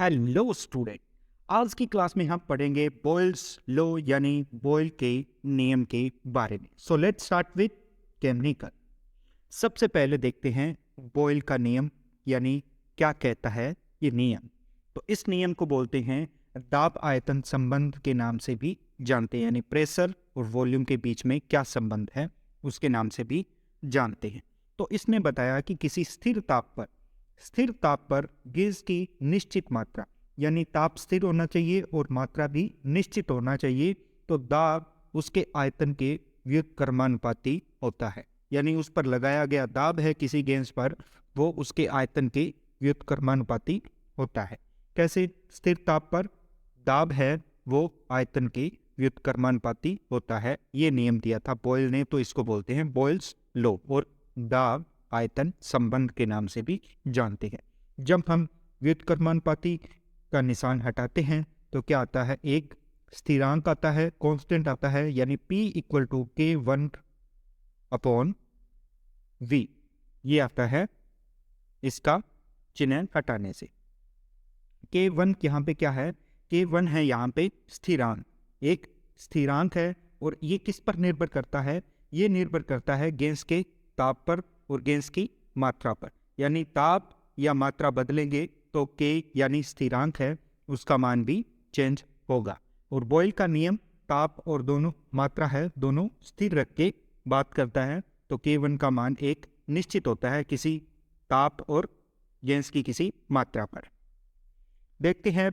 Hello student. आज की class में हम पढ़ेंगे बॉयल्स लॉ यानी बॉयल के नियम के बारे में। So let's start with chemical. सबसे पहले देखते हैं बॉयल का नियम यानी क्या कहता है ये नियम। तो इस नियम को बोलते हैं दाब आयतन संबंध के नाम से भी जानते हैं, यानी प्रेशर और वॉल्यूम के बीच में क्या संबंध है उसके नाम से भी जानते हैं। तो इसने बताया कि किसी स्थिर ताप पर गैस की निश्चित मात्रा, यानी ताप स्थिर होना चाहिए और मात्रा भी निश्चित होना चाहिए, तो दाब उसके आयतन के व्युत्क्रमानुपाती होता है। यानी उस पर लगाया गया दाब है किसी गैस पर, वो उसके आयतन के व्युत्क्रमानुपाती होता है। कैसे? स्थिर ताप पर दाब है वो आयतन के व्युत्क्रमानुपाती होता है। ये नियम दिया था बॉयल ने, तो इसको बोलते हैं बॉयल्स लॉ और दाब आयतन संबंध के नाम से भी जानते हैं। जब हम व्युत्क्रमानुपाती का निशान हटाते हैं तो क्या आता है? एक स्थिरांक आता है, कांस्टेंट आता है, यानी P equal to K1 upon V। ये आता है इसका चिन्ह हटाने से। K1 यहाँ पे क्या है? K1 है यहाँ पे स्थिरांक, एक स्थिरांक है। और ये किस पर निर्भर करता है? ये निर्भर करता है गैस के ताप पर और गैस की मात्रा पर। यानी ताप या मात्रा बदलेंगे तो K यानी स्थिरांक है उसका मान भी चेंज होगा। और बॉयल का नियम ताप और दोनों मात्रा है दोनों स्थिर रख के बात करता है। तो K1 का मान एक निश्चित होता है किसी ताप और गैस की किसी मात्रा पर। देखते हैं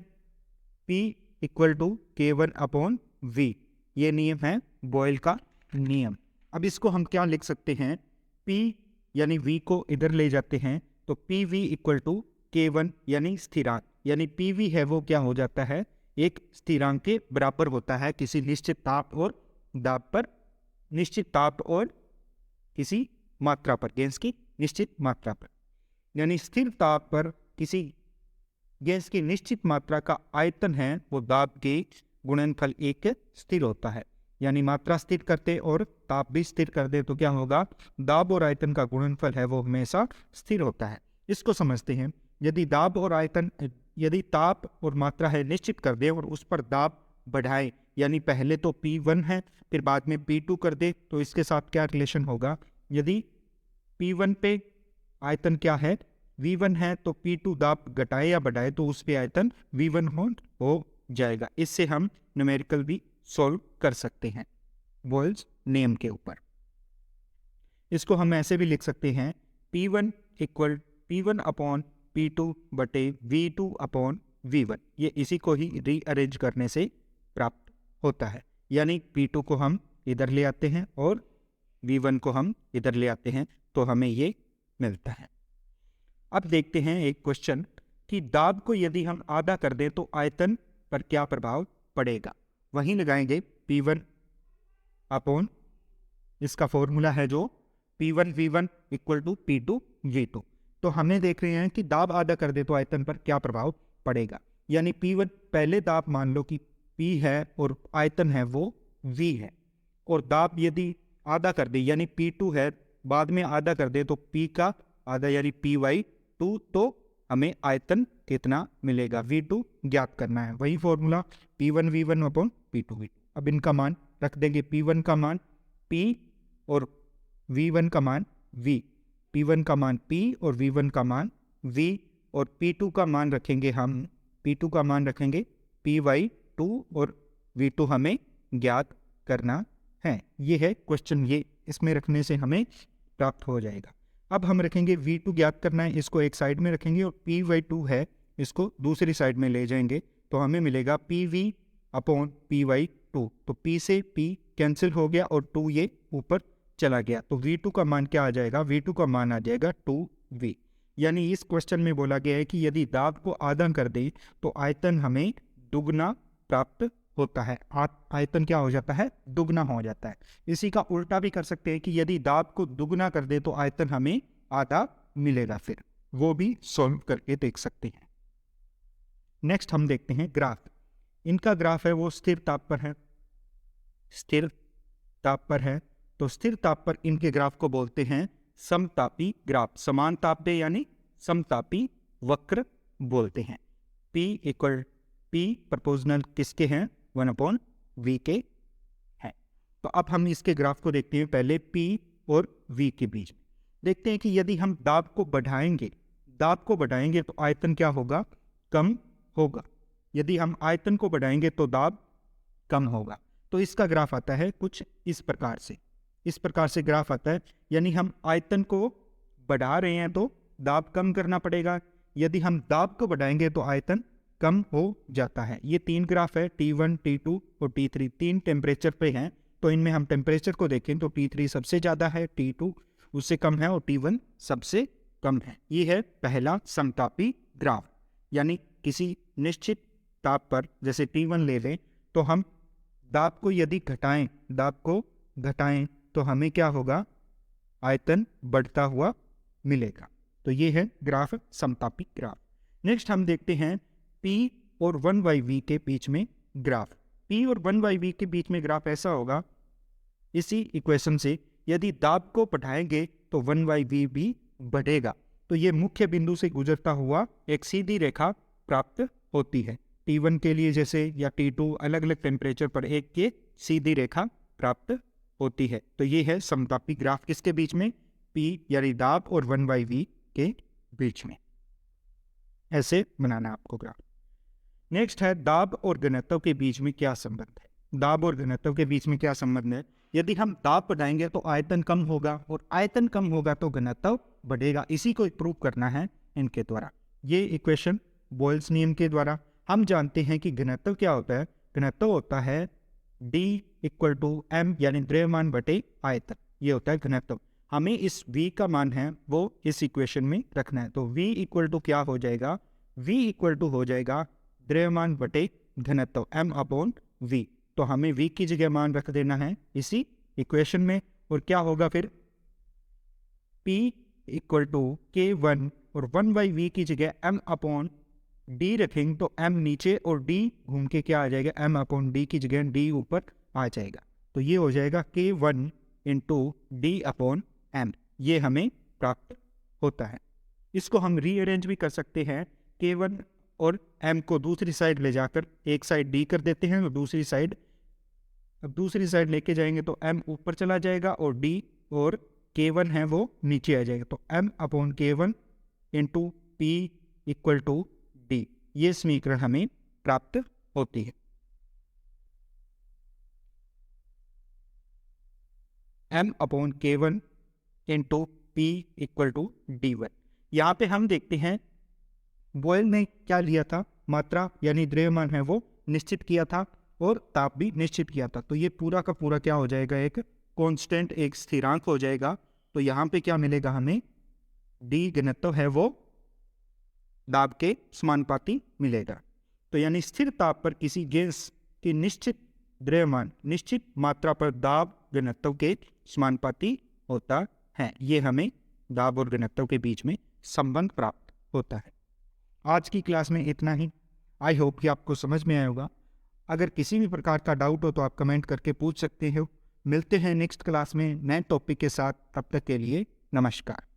P equal to K1 upon V। ये नियम है बॉयल का नियम। अब इसको हम क्या लिख सकते हैं? P यानी V को इधर ले जाते हैं तो PV इक्वल टू K1 यानी स्थिरांक, यानी PV है वो क्या हो जाता है? एक स्थिरांक के बराबर होता है किसी निश्चित ताप और दाब पर, निश्चित ताप और किसी मात्रा पर, गैस की निश्चित मात्रा पर। यानी स्थिर ताप पर किसी गैस की निश्चित मात्रा का आयतन है वो दाब के गुणनफल एक स्थिर होता है। यानी मात्रा स्थिर करते और ताप भी स्थिर कर दे तो क्या होगा? दाब और आयतन का गुणनफल है वो हमेशा स्थिर होता है। इसको समझते हैं। यदि दाब और आयतन, यदि ताप और मात्रा है निश्चित कर दे और उस पर दाब बढ़ाए, यानी पहले तो P1 है फिर बाद में P2 कर दे, तो इसके साथ क्या रिलेशन होगा? यदि P1 पे आयतन क्या है? V1 है, तो P2 दाब घटाए या बढ़ाए तो उस पे आयतन V1 हो जाएगा। इससे हम न्यूमेरिकल भी सॉल्व कर सकते हैं बॉयल्स नियम के ऊपर। इसको हम ऐसे भी लिख सकते हैं P1 equal P1 upon P2 बटे V2 अपॉन V1। ये इसी को ही रीअरेंज करने से प्राप्त होता है। यानी P2 को हम इधर ले आते हैं और V1 को हम इधर ले आते हैं तो हमें ये मिलता है। अब देखते हैं एक क्वेश्चन कि दाब को यदि हम आधा कर दें तो आयतन पर क्या प्रभाव पड़ेगा। वहीं लगाएंगे P1 अपॉन, इसका फॉर्मूला है जो P1 V1 equal to P2 V2। तो हमें देख रहे हैं कि दाब आधा कर दे तो आयतन पर क्या प्रभाव पड़ेगा। यानी P1 पहले दाब मान लो कि P है और आयतन है वो V है, और दाब यदि आधा कर दे यानी P2 है, बाद में आधा कर दे तो P का आधा यानी P/2, तो हमें आयतन कितना मिलेगा? V2 ज्ञात करना है। वही formula P1 V1 upon P2 V2। अब इनका मान रख देंगे, P1 का मान P और V1 का मान V। P1 का मान P और V1 का मान V, और P2 का मान रखेंगे हम, P2 का मान रखेंगे P/2 और V2 हमें ज्ञात करना है। ये है क्वेश्चन, ये इसमें रखने से हमें प्राप्त हो जाएगा। अब हम रखेंगे V2 ज्ञात करना है, इसको एक साइड में रखेंगे और P/2 है इसको दूसरी साइड में ले जाएंगे तो हमें मिलेगा PV अपॉन P/2। तो P से P कैंसिल हो गया और 2 ये ऊपर चला गया, तो V2 का मान क्या आ जाएगा? V2 का मान आ जाएगा 2V। यानी इस क्वेश्चन में बोला गया है कि यदि दाब को आधा कर दे तो आयतन हमें दुगना प्राप्त होता है। आयतन क्या हो जाता है? दुगना हो जाता है। इसी का उल्टा भी कर सकते हैं कि यदि दाब को दुगना कर दे तो आयतन हमें आधा मिलेगा, फिर वो भी सॉल्व करके देख सकते हैं। नेक्स्ट हम देखते हैं ग्राफ। इनका ग्राफ है वो स्थिर ताप पर है, स्थिर ताप पर है, तो स्थिर ताप पर इनके ग्राफ को बोलते हैं समतापी ग्राफ। समान ताप पे यानी समतापी वक्र बोलते हैं। P इक्वल P प्रपोजनल किसके हैं, 1/V के हैं। तो अब हम इसके ग्राफ को देखते हैं, पहले P और V के बीच में देखते हैं कि यदि हम दाब को बढ़ाएंगे तो आयतन क्या होगा, कम होगा। यदि हम आयतन को बढ़ाएंगे तो दाब कम होगा। तो इसका ग्राफ आता है कुछ इस प्रकार से ग्राफ आता है, यानी हम आयतन को बढ़ा रहे हैं तो दाब कम करना पड़ेगा, यदि हम दाब को बढ़ाएंगे तो आयतन कम हो जाता है। ये 3 ग्राफ है, T1, T2 और T3, 3 टेम्परेचर पे हैं। तो इनमें हम टेम्परेचर को देखें तो T3 सबसे ज़्यादा है, T2 उससे कम है और T1 सबसे कम है। ये है पहला समतापी ग्राफ, यानी किसी निश्चित ताप पर जैसे T1 ले लें तो हम दाब को यदि घटाएं तो हमें क्या होगा, आयतन बढ़ता हुआ मिलेगा। तो ये है ग्राफ, समतापी ग्राफ। नेक्स्ट हम देखते हैं P और 1/V के बीच में ग्राफ। P और 1/V के बीच में ग्राफ ऐसा होगा, इसी इक्वेशन से यदि दाब को बढ़ाएंगे तो 1/V भी बढ़ेगा। तो ये मुख्य बिंदु से गुजरता हुआ एक सीधी रेखा प्राप्त होती है। T1 के लिए जैसे या T2 अलग अलग टेम्परेचर पर एक के सीधी रेखा प्राप्त होती है। तो ये है समतापी ग्राफ, किसके बीच में, P यानी दाब और 1/V के बीच में। ऐसे बनाना आपको ग्राफ। नेक्स्ट है दाब और घनत्व के बीच में क्या संबंध है। दाब और घनत्व के बीच में क्या संबंध है, यदि हम दाब बढ़ाएंगे तो आयतन कम होगा और आयतन कम होगा तो घनत्व बढ़ेगा। इसी को प्रूव करना है इनके द्वारा। ये इक्वेशन बॉयल्स नियम के द्वारा। हम जानते हैं कि घनत्व क्या होता है, घनत्व होता है D = M यानी द्रव्यमान बटे आयतन, ये होता है घनत्व। हमें इस V का मान है वो इस इक्वेशन में रखना है। तो V = क्या हो जाएगा, V = हो जाएगा द्रव्यमान बटे घनत्व M/V। तो हमें V की जगह मान रख देना है इसी इक्वेशन में। और क्या होगा फिर, P = K1 और 1/V की जगह M/D रखेंगे तो M नीचे और D घूम के क्या आ जाएगा, M/D की जगह D ऊपर आ जाएगा। तो ये हो जाएगा K1 × D/M, ये हमें प्राप्त होता है। इसको हम रीअरेंज भी कर सकते हैं, K1 और M को दूसरी साइड ले जाकर एक साइड D कर देते हैं और दूसरी साइड लेके जाएंगे तो M ऊपर चला जाएगा और D और K1 है वो नीचे आ जाएगा। तो M/K1 × P = D, ये समीकरण हमें प्राप्त होती है। M/K1 × P = D1। यहाँ पे हम देखते हैं बॉयल ने क्या लिया था, मात्रा यानी द्रव्यमान है वो निश्चित किया था और ताप भी निश्चित किया था। तो ये पूरा का पूरा क्या हो जाएगा, एक कांस्टेंट, एक स्थिरांक हो जाएगा। तो यहाँ पे क्या मिलेगा हमें, D घनत्व है वो दाब के समानुपाती मिलेगा। तो यानी स्थिर ताप पर किसी गैस की निश्चित द्रव्यमान निश्चित मात्रा पर दाब घनत्व के समानुपाती होता है। ये हमें दाब और घनत्व के बीच में संबंध प्राप्त होता है। आज की क्लास में इतना ही। आई होप कि आपको समझ में आया होगा। अगर किसी भी प्रकार का डाउट हो तो आप कमेंट करके पूछ सकते हो। मिलते हैं नेक्स्ट क्लास में नए टॉपिक के साथ, तब तक के लिए नमस्कार।